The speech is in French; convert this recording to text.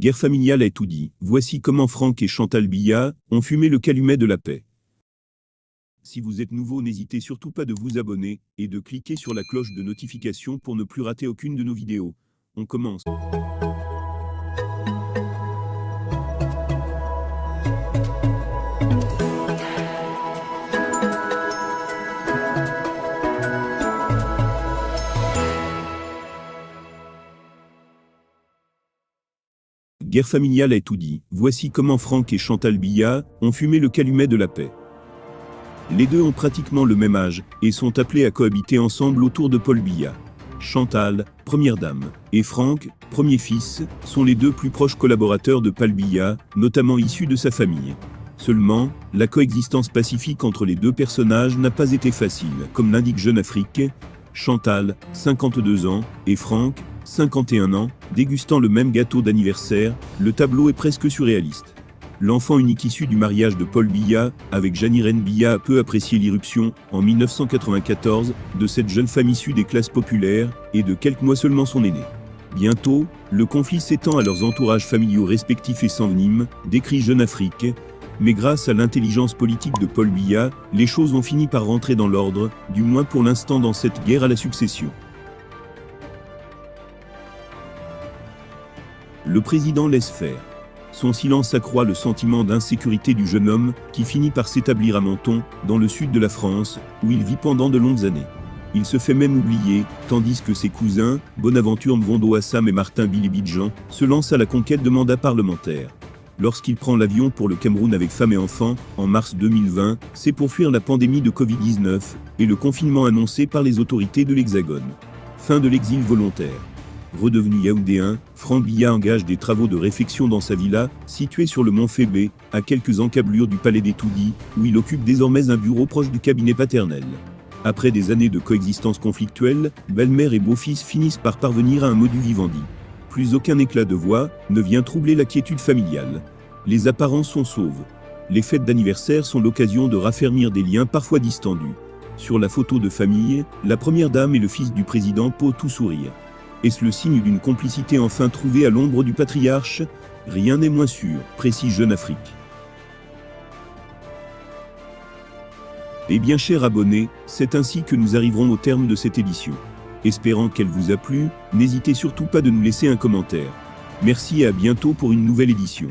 Guerre familiale a tout dit. Voici comment Franck et Chantal Biya ont fumé le calumet de la paix. Si vous êtes nouveau, n'hésitez surtout pas de vous abonner et de cliquer sur la cloche de notification pour ne plus rater aucune de nos vidéos. On commence. Guerre familiale a tout dit. Voici comment Franck et Chantal Biya ont fumé le calumet de la paix. Les deux ont pratiquement le même âge et sont appelés à cohabiter ensemble autour de Paul Biya. Chantal, première dame, et Franck, premier fils, sont les deux plus proches collaborateurs de Paul Biya, notamment issus de sa famille. Seulement, la coexistence pacifique entre les deux personnages n'a pas été facile, comme l'indique Jeune Afrique. Chantal, 52 ans, et Franck, 51 ans, dégustant le même gâteau d'anniversaire, le tableau est presque surréaliste. L'enfant unique issu du mariage de Paul Biya avec Jeanne-Irène Biya a peu apprécié l'irruption, en 1994, de cette jeune femme issue des classes populaires, et de quelques mois seulement son aîné. Bientôt, le conflit s'étend à leurs entourages familiaux respectifs et s'envenime, décrit Jeune Afrique. Mais grâce à l'intelligence politique de Paul Biya, les choses ont fini par rentrer dans l'ordre, du moins pour l'instant dans cette guerre à la succession. Le président laisse faire. Son silence accroît le sentiment d'insécurité du jeune homme, qui finit par s'établir à Menton, dans le sud de la France, où il vit pendant de longues années. Il se fait même oublier, tandis que ses cousins, Bonaventure Mvondo Assam et Martin Bilibidjan, se lancent à la conquête de mandats parlementaires. Lorsqu'il prend l'avion pour le Cameroun avec femme et enfants, en mars 2020, c'est pour fuir la pandémie de Covid-19, et le confinement annoncé par les autorités de l'Hexagone. Fin de l'exil volontaire. Redevenu yaoundéen, Franck Biya engage des travaux de réfection dans sa villa, située sur le mont Fébé, à quelques encablures du palais des Toudis, où il occupe désormais un bureau proche du cabinet paternel. Après des années de coexistence conflictuelle, belle-mère et beau-fils finissent par parvenir à un modus vivendi. Plus aucun éclat de voix ne vient troubler la quiétude familiale. Les apparences sont sauves. Les fêtes d'anniversaire sont l'occasion de raffermir des liens parfois distendus. Sur la photo de famille, la première dame et le fils du président posent tout sourire. Est-ce le signe d'une complicité enfin trouvée à l'ombre du patriarche? Rien n'est moins sûr, précise Jeune Afrique. Eh bien, chers abonnés, c'est ainsi que nous arriverons au terme de cette édition. Espérant qu'elle vous a plu, n'hésitez surtout pas de nous laisser un commentaire. Merci et à bientôt pour une nouvelle édition.